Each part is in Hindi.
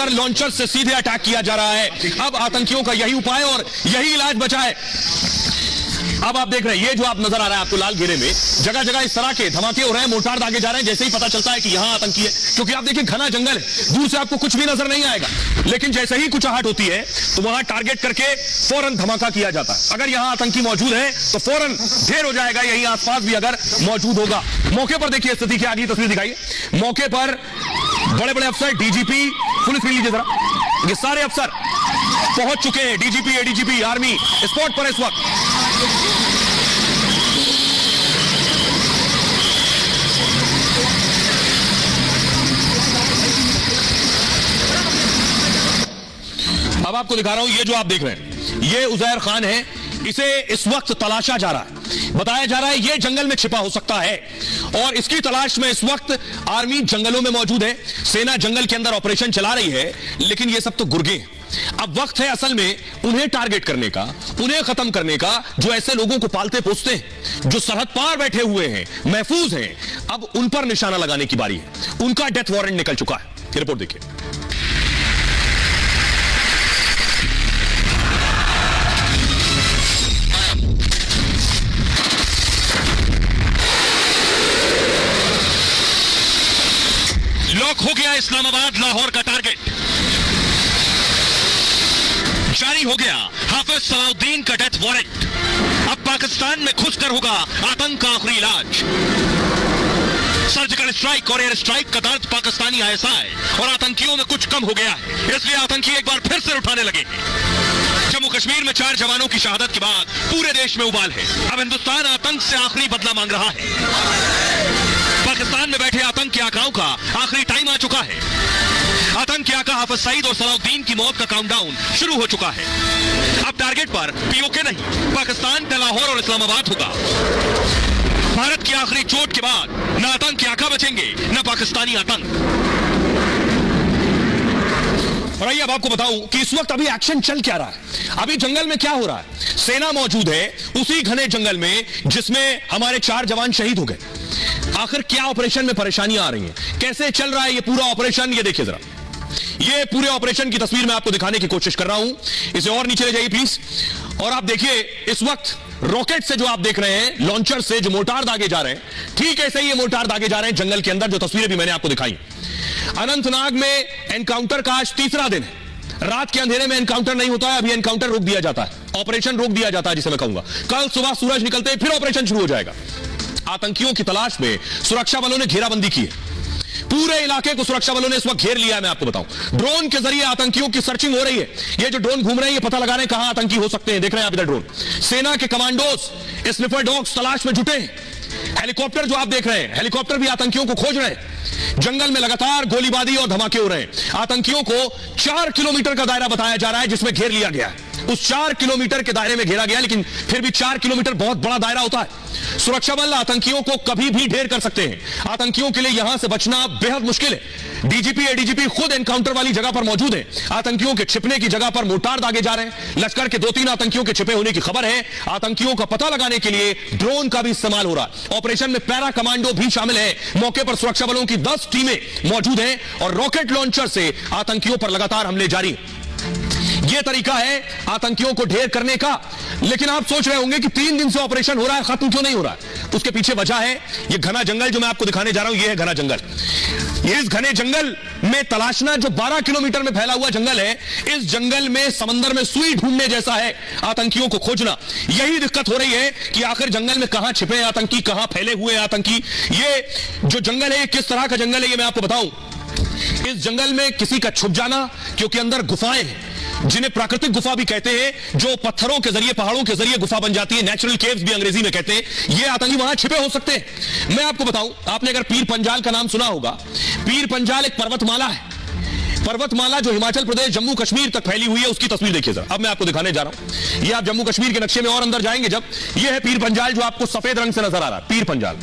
रॉकेटर लॉन्चर से सीधे अटैक किया जा रहा है। अब आतंकियों का यही उपाय और यही इलाज बचा है। अब आप देख रहे हैं, ये जो आप नजर आ रहा है आपको लाल घेरे में, जगह जगह इस तरह के धमाके हो रहे हैं, मोर्टार दागे जा रहे हैं, जैसे ही पता चलता है कि यहां आतंकी है। क्योंकि आप देखिए घना जंगल है, दूर से आपको कुछ भी नजर नहीं आएगा, लेकिन जैसे ही कुछ आहट होती है तो वहां टारगेट करके फौरन धमाका किया जाता है। अगर यहां आतंकी मौजूद है तो फौरन ढेर हो जाएगा, यही आसपास भी अगर मौजूद होगा। मौके पर देखिए स्थिति की आगे तस्वीर दिखाइए। मौके पर बड़े बड़े अफसर, डीजीपी, पुलिस भी लीजिए जरा, ये सारे अफसर पहुंच चुके हैं। डीजीपी, एडीजीपी, आर्मी स्पॉट पर इस वक्त। अब आपको दिखा रहा हूं, ये जो आप देख रहे हैं ये उजैर खान है, इसे इस वक्त तलाशा जा रहा है। बताया जा रहा है ये जंगल में छिपा हो सकता है और इसकी तलाश में इस वक्त आर्मी जंगलों में मौजूद है, सेना जंगल के अंदर ऑपरेशन चला रही है, लेकिन ये सब तो गुर्गे हैं। अब वक्त है असल में उन्हें टारगेट करने का, उन्हें खत्म करने का, जो ऐसे लोगों को पालते पोसते हैं, जो सरहद पार बैठे हुए हैं, महफूज हैं। अब उन पर निशाना लगाने की बारी है। उनका डेथ वारंट निकल चुका है। ये रिपोर्ट देखिए। लॉक हो गया इस्लामाबाद लाहौर का टारगेट। जारी हो गया हाफिज सलाउद्दीन का डेथ वारंट। अब पाकिस्तान में घुसकर होगा आतंक का आखिरी इलाज। सर्जिकल स्ट्राइक और एयर स्ट्राइक का दर्द पाकिस्तानी आईएसआई और आतंकियों में कुछ कम हो गया है, इसलिए आतंकी एक बार फिर से उठाने लगे हैं। जम्मू कश्मीर में 4 जवानों की शहादत के बाद पूरे देश में उबाल है। अब हिंदुस्तान आतंक से आखिरी बदला मांग रहा है। पाकिस्तान में बैठे आतंक के आकाओं का आखिरी टाइम आ चुका है। आतंक के आका हाफिज सईद और सलाउद्दीन की मौत का काउंटडाउन शुरू हो चुका है। अब टारगेट पर पीओके नहीं, पाकिस्तान का लाहौर और इस्लामाबाद होगा। भारत की आखिरी चोट के बाद न आतंक के आका बचेंगे न पाकिस्तानी आतंक। और आइए अब आपको बताऊं कि इस वक्त अभी एक्शन चल क्या रहा है। अभी जंगल में क्या हो रहा है, सेना मौजूद है उसी घने जंगल में जिसमें हमारे 4 जवान शहीद हो गए। आखिर क्या ऑपरेशन में परेशानियां आ रही हैं, कैसे चल रहा है ये पूरा ऑपरेशन, ये देखिए जरा। ये पूरे ऑपरेशन की तस्वीर मैं आपको दिखाने की कोशिश कर रहा हूं। इसे और नीचे ले जाइए प्लीज। और आप देखिए इस वक्त रॉकेट से जो आप देख रहे हैं, लॉन्चर से जो मोर्टार दागे जा रहे हैं, ठीक ऐसे ही ये मोर्टार दागे जा रहे हैं जंगल के अंदर, जो तस्वीरें भी मैंने आपको दिखाई। अनंतनाग में एनकाउंटर का आज तीसरा दिन है। रात के अंधेरे में एनकाउंटर नहीं होता है, अभी एनकाउंटर रोक दिया जाता है, ऑपरेशन रोक दिया जाता है, जिसे मैं कहूंगा कल सुबह सूरज निकलते ही फिर ऑपरेशन शुरू हो जाएगा। आतंकियों की तलाश में सुरक्षा बलों ने घेराबंदी की है। पूरे इलाके को सुरक्षा बलों ने इस वक्त घेर लिया है। मैं आपको बताऊं, ड्रोन के जरिए आतंकियों की सर्चिंग हो रही है। ये जो ड्रोन घूम रहे हैं ये पता लगा रहे हैं कहां आतंकी हो सकते हैं। देख रहे हैं आप इधर ड्रोन, सेना के कमांडोज स्निफर डॉग्स तलाश में जुटे हैं। हेलीकॉप्टर जो आप देख रहे हैं, हेलीकॉप्टर भी आतंकियों को खोज रहे हैं। जंगल में लगातार गोलीबारी और धमाके हो रहे हैं। आतंकियों को 4 किलोमीटर का दायरा बताया जा रहा है जिसमें घेर लिया गया है। उस 4 किलोमीटर के दायरे में घेरा गया, लेकिन फिर भी 4 किलोमीटर बहुत बड़ा दायरा होता है। सुरक्षा बल आतंकियों को कभी भी ढेर कर सकते हैं। आतंकियों के लिए यहां से बचना बेहद मुश्किल है। डीजीपी, एडीजीपी खुद एनकाउंटर वाली जगह पर मौजूद है। आतंकियों के छिपने की जगह पर मोर्टार दागे जा रहे हैं। लश्कर के 2-3 आतंकियों के छिपे होने की खबर है। आतंकियों का पता लगाने के लिए ड्रोन का भी इस्तेमाल हो रहा है। ऑपरेशन में पैरा कमांडो भी शामिल है। मौके पर सुरक्षा बलों की 10 टीमें मौजूद हैं और रॉकेट लॉन्चर से आतंकियों पर लगातार हमले जारी हैं। यह तरीका है आतंकियों को ढेर करने का। लेकिन आप सोच रहे होंगे कि 3 दिन से ऑपरेशन हो रहा है, खत्म क्यों नहीं हो रहा है? उसके पीछे वजह है यह घना जंगल जो मैं आपको दिखाने जा रहा हूं। यह है घना जंगल। इस घने जंगल में तलाशना, जो 12 किलोमीटर में फैला हुआ जंगल है, इस जंगल में समंदर में सुई ढूंढने जैसा है आतंकियों को खोजना। यही दिक्कत हो रही है कि आखिर जंगल में कहां छिपे हैं आतंकी, कहां फैले हुए हैं आतंकी। ये जो जंगल है किस तरह का जंगल है ये मैं आपको बताऊं। इस जंगल में किसी का छुप जाना, क्योंकि अंदर गुफाएं हैं जिन्हें प्राकृतिक गुफा भी कहते हैं, जो पत्थरों के जरिए, पहाड़ों के जरिए गुफा बन जाती है, नेचुरल केव्स भी अंग्रेजी में कहते हैं। ये आतंकी वहां छिपे हो सकते हैं। मैं आपको बताऊं, आपने अगर पीर पंजाल का नाम सुना होगा, पीर पंजाल एक पर्वतमाला है। पर्वतमाला जो हिमाचल प्रदेश, जम्मू कश्मीर तक फैली हुई है, उसकी तस्वीर देखिए जरा। अब मैं आपको दिखाने जा रहा हूं। ये आप जम्मू कश्मीर के नक्शे में और अंदर जाएंगे जब, ये है पीर पंजाल जो आपको सफेद रंग से नजर आ रहा है। पीर पंजाल,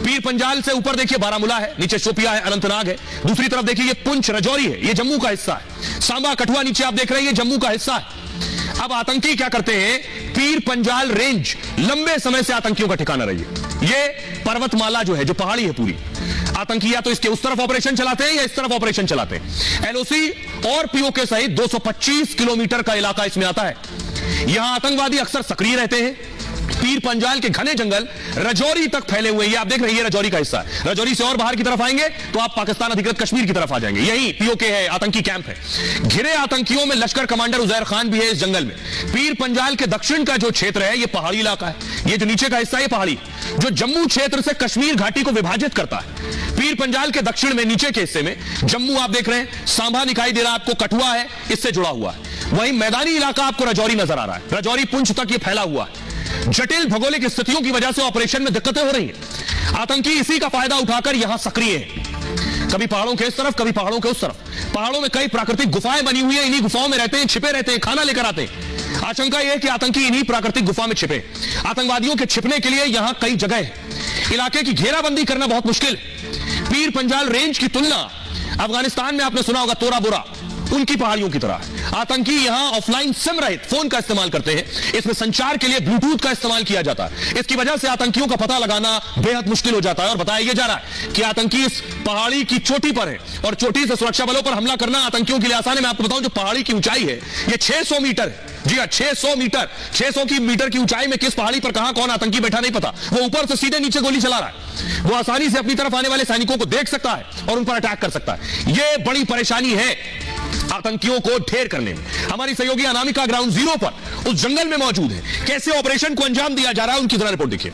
पीर पंजाल से ऊपर देखिए बारामूला है, नीचे शोपिया है, अनंतनाग है। दूसरी तरफ देखिए ये पुंछ राजौरी है, ये जम्मू का हिस्सा है। सांबा कठुआ नीचे आप देख रहे हैं, ये जम्मू का हिस्सा है। अब आतंकी क्या करते हैं, पीर पंजाल रेंज लंबे समय से आतंकियों का ठिकाना रही है। ये पर्वतमाला जो है, जो पहाड़ी है पूरी, आतंकी या तो इसके उस तरफ ऑपरेशन चलाते हैं या इस तरफ ऑपरेशन चलाते हैं। एलओसी और पीओके सहित 225 किलोमीटर का इलाका इसमें आता है। यहां आतंकवादी अक्सर सक्रिय रहते हैं। पीर पंजाल के घने जंगल रजौरी तक फैले हुए, ये आप देख रहे हैं, ये रजौरी का हिस्सा है। रजौरी से और बाहर की तरफ आएंगे तो आप पाकिस्तान अधिकृत कश्मीर की तरफ आ जाएंगे। यही पीओके है, आतंकी कैंप है। घिरे आतंकियों में लश्कर कमांडर उजैर खान भी है इस जंगल में। पीर पंजाल के दक्षिण का जो क्षेत्र है, ये पहाड़ी इलाका है। ये जो नीचे का हिस्सा है, ये पहाड़ी, जो जम्मू क्षेत्र से कश्मीर घाटी को विभाजित करता है। पीर पंजाल के दक्षिण में नीचे के हिस्से में जम्मू आप देख रहे हैं, सांभा दिखाई दे रहा है आपको, कठुआ है इससे जुड़ा हुआ है। वहीं मैदानी इलाका आपको रजौरी नजर आ रहा है। रजौरी पुंछ तक ये फैला हुआ है। जटिल भौगोलिक स्थितियों की वजह से ऑपरेशन में दिक्कतें हो रही हैं। आतंकी इसी का फायदा उठाकर यहां सक्रिय हैं। कभी पहाड़ों के इस तरफ, कभी पहाड़ों के उस तरफ। पहाड़ों में कई प्राकृतिक गुफाएं बनी हुई हैं, इन्हीं गुफाओं में रहते हैं, छिपे रहते हैं, खाना लेकर आते हैं। आशंका यह है कि आतंकी इन्हीं प्राकृतिक गुफा में छिपे। आतंकवादियों के छिपने के लिए यहां कई जगह है। इलाके की घेराबंदी करना बहुत मुश्किल। पीर पंजाल रेंज की तुलना अफगानिस्तान में आपने सुना होगा तोरा बोरा, उनकी पहाड़ियों की तरह। आतंकी यहां ऑफलाइन सिम रहित फोन का इस्तेमाल करते हैं। इसमें संचार के लिए ब्लूटूथ का इस्तेमाल किया जाता है। इसकी वजह से आतंकियों का पता लगाना बेहद मुश्किल हो जाता है। और बताया यह जा रहा है कि आतंकी इस पहाड़ी की चोटी पर है और चोटी से सुरक्षा बलों पर हमला करना आतंकियों के लिए आसान है। मैं आपको बताऊं, जो पहाड़ी की ऊंचाई है ये 600 मीटर है। जी हाँ, 600 मीटर। 600 की मीटर की ऊंचाई में किस पहाड़ी पर कहां कौन आतंकी बैठा नहीं पता। वो ऊपर से सीधे नीचे गोली चला रहा है। वो आसानी से अपनी तरफ आने वाले सैनिकों को देख सकता है और उन पर अटैक कर सकता है। यह बड़ी परेशानी है आतंकियों को ढेर करने में। हमारी सहयोगी अनामिका ग्राउंड जीरो पर उस जंगल में मौजूद है। कैसे ऑपरेशन को अंजाम दिया जा रहा है, उनकी जरा रिपोर्ट देखिए।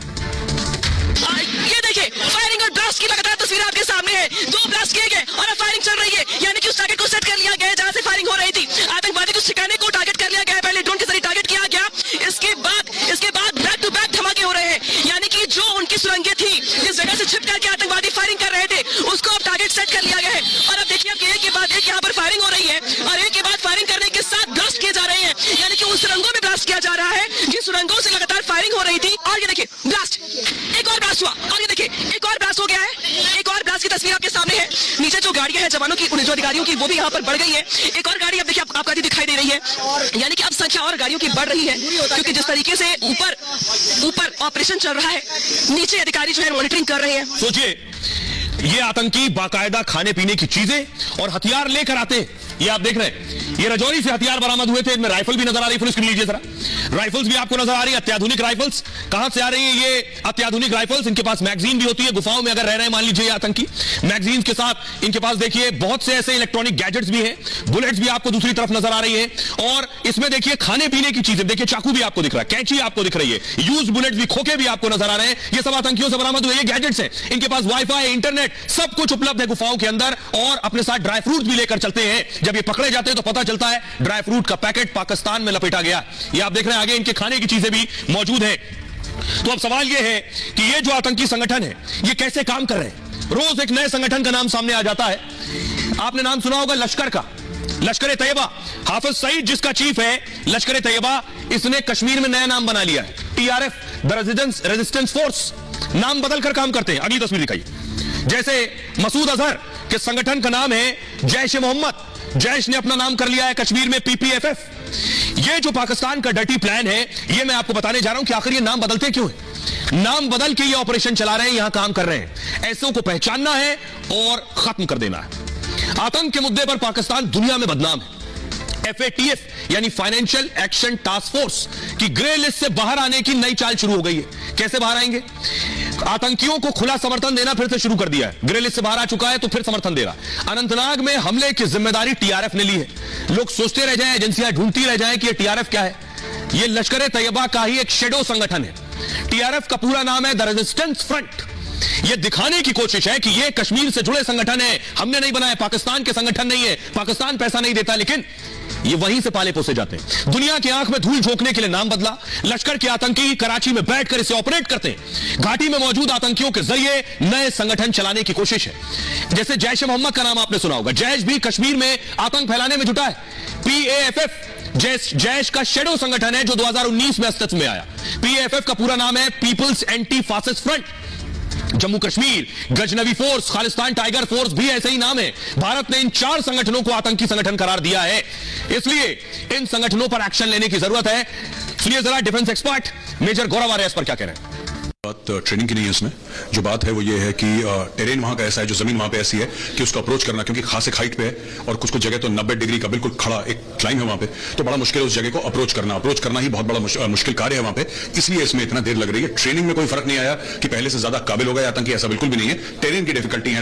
ये देखिए, फायरिंग और ब्लास्ट की लगातार तस्वीर आपके सामने है। 2 ब्लास्ट किए गए और अब फायरिंग चल रही है, यानी कि उस टारगेट को सेट कर लिया गया है जहां से फायरिंग हो रही थी। आतंकवादी को ठिकाने को टारगेट कर लिया गया है, पहले ड्रोन के जरिए टारगेट किया गया। इसके बाद बैक टू बैक धमाके हो रहे हैं, यानी कि जो उनकी सुरंगें थी, जिस जगह से छिप करके आतंकवादी फायरिंग कर रहे थे, उसको अब टारगेट सेट कर लिया गया है। और अब देखिए, अब एक के बाद एक यहाँ पर फायरिंग हो रही है और एक के बाद फायरिंग करने के साथ ब्लास्ट किए जा रहे हैं, यानी कि उन सुरंगों में ब्लास्ट किया जा रहा है जिन सुरंगों से लगातार फायरिंग हो रही थी। और ये देखिए ब्लास्ट, एक और ब्लास्ट हुआ और ये देखिए एक और ब्लास्ट हो गया है। एक और ब्लास्ट की तस्वीर आपके सामने है। नीचे जो गाड़ियां हैं जवानों की, जो अधिकारियों की, वो भी यहाँ पर बढ़ गई है। एक और गाड़ी अब देखिए आपको आती दिखाई दे रही है, यानी कि अब संख्या और गाड़ियों की बढ़ रही है, क्योंकि जिस तरीके से ऊपर ऑपरेशन चल रहा है, नीचे अधिकारी जो है मॉनिटरिंग कर रहे हैं। सोचिए, ये आतंकी बाकायदा खाने पीने की चीजें और हथियार लेकर आते हैं। ये आप देख रहे हैं, ये रजौरी से हथियार बरामद हुए थे। इनमें राइफल भी नजर आ रही है, पुलिस के लीजिए जरा। राइफल्स भी आपको नजर आ रही है, अत्याधुनिक राइफल्स। कहां से आ रही है ये अत्याधुनिक राइफल्स? इनके पास मैगजीन भी होती है। गुफाओं में अगर रह रहे हैं मान लीजिए ये आतंकी, मैगजीन के साथ इनके पास देखिए बहुत से ऐसे इलेक्ट्रॉनिक गैजेट्स भी हैं। बुलेट्स भी आपको दूसरी तरफ नजर आ रही है। और इसमें देखिए खाने पीने की चीजें, देखिए चाकू भी आपको दिख रहा है, कैंची आपको दिख रही है, यूज बुलेट्स भी, खोखे भी आपको नजर आ रहे हैं। ये सब आतंकियों से बरामद हुए ये गैजेट्स हैं। इनके पास वाईफाई, इंटरनेट, सब कुछ उपलब्ध है गुफाओं के अंदर। और अपने साथ ड्राई फ्रूट भी लेकर चलते हैं। जब ये पकड़े जाते हैं तो पता चलता है ड्राई फ्रूट का पैकेट पाकिस्तान में लपेटा गया। ये आप देख रहे हैं, आगे इनके खाने की चीजें भी मौजूद है। तो अब सवाल यह है कि ये जो आतंकी संगठन है, ये कैसे काम कर रहे हैं? रोज एक नए संगठन का नाम सामने आ जाता है। आपने नाम सुना होगा लश्कर का, लश्कर ए तैयबा। हाफिज सईद जिसका चीफ है, लश्कर ए तैयबा, इसने कश्मीर में नया नाम बना लिया है, TRF, द रेजिस्टेंस फोर्स। नाम बदलकर काम करते हैं। अगली तस्वीर दिखाइए। जैसे मसूद अजहर के संगठन का नाम है जैश ए मोहम्मद, जैश ने अपना नाम कर लिया है कश्मीर में PPFF। ये जो पाकिस्तान का डर्टी प्लान है, ये मैं आपको बताने जा रहा हूं कि आखिर ये नाम बदलते क्यों है। नाम बदल के ये ऑपरेशन चला रहे हैं, यहां काम कर रहे हैं। ऐसों को पहचानना है और खत्म कर देना है। आतंक के मुद्दे पर पाकिस्तान दुनिया में बदनाम है। FATF यानी फाइनेंशियल एक्शन टास्क फोर्स की ग्रे लिस्ट से बाहर आने की नई चाल शुरू हो गई है। कैसे बाहर आएंगे? आतंकियों को खुला समर्थन देना फिर से शुरू कर दिया है। ग्रे लिस्ट से बाहर आ चुका है तो फिर समर्थन देगा। अनंतनाग में हमले की जिम्मेदारी TRF ने ली है। लोग सोचते रह जाएं, एजेंसियां ढूंढती रह जाएं कि ये TRF क्या है। ये लश्कर ए तैयबा का ही एक शेडो संगठन है। TRF का पूरा नाम है द रेजिस्टेंस फ्रंट। ये दिखाने की कोशिश है कि ये कश्मीर से जुड़े संगठन है, हमने नहीं बनाया, पाकिस्तान के संगठन नहीं है, पाकिस्तान पैसा नहीं देता, लेकिन ये वहीं से पाले पोसे जाते हैं। दुनिया की आंख में धूल झोंकने के लिए नाम बदला। लश्कर के आतंकी कराची में बैठकर इसे ऑपरेट करते हैं। घाटी में मौजूद आतंकियों के जरिए नए संगठन चलाने की कोशिश है। जैसे जैश ए मोहम्मद का नाम आपने सुना होगा, जैश भी कश्मीर में आतंक फैलाने में जुटा है। PAFF जैश का शेडो संगठन है जो 2019 में अस्तित्व में आया। PAFF का पूरा नाम है people's anti fascist front. Jammu Kashmir Ghaznavi force, Khalistan tiger force भी ऐसे ही नाम है। भारत ने इन 4 संगठनों को आतंकी संगठन करार दिया है, इसलिए इन संगठनों पर एक्शन लेने की जरूरत है। सुनिए जरा डिफेंस एक्सपर्ट मेजर गौरव आर्य इस पर क्या कह रहे हैं। बात ट्रेनिंग की नहीं है इसमें। जो बात है वो ये है कि टेरेन वहां का ऐसा है, जो जमीन वहां पे ऐसी है कि उसको अप्रोच करना, क्योंकि खास एक हाइट पे है और कुछ कुछ जगह तो 90 डिग्री का बिल्कुल खड़ा एक क्लाइंब है वहां पे, तो बड़ा मुश्किल है उस जगह को अप्रोच करना ही बहुत बड़ा मुश्किल कार्य है वहां पे, इसलिए इसमें इतना देर लग रही है। ट्रेनिंग में कोई फर्क नहीं आया कि पहले से ज्यादा काबिल हो गए आतंकी, ऐसा बिल्कुल भी नहीं है। टेरेन की डिफिकल्टी है,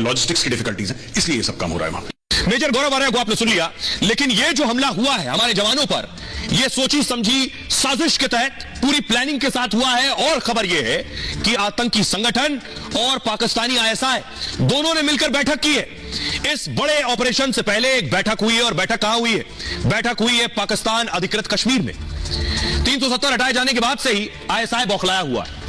लॉजिस्टिक्स की डिफिकल्टीज है, इसलिए ये सब काम हो रहा है वहां पे। मेजर गौरव आर्या को आपने सुन लिया, लेकिन यह जो हमला हुआ है हमारे जवानों पर, यह सोची समझी साजिश के तहत पूरी प्लानिंग के साथ हुआ है। और खबर यह है कि आतंकी संगठन और पाकिस्तानी आईएसआई दोनों ने मिलकर बैठक की है। इस बड़े ऑपरेशन से पहले एक बैठक हुई है, और बैठक कहां हुई है? बैठक हुई है पाकिस्तान अधिकृत कश्मीर में। 370 हटाए जाने के बाद से ही आईएसआई बौखलाया हुआ है।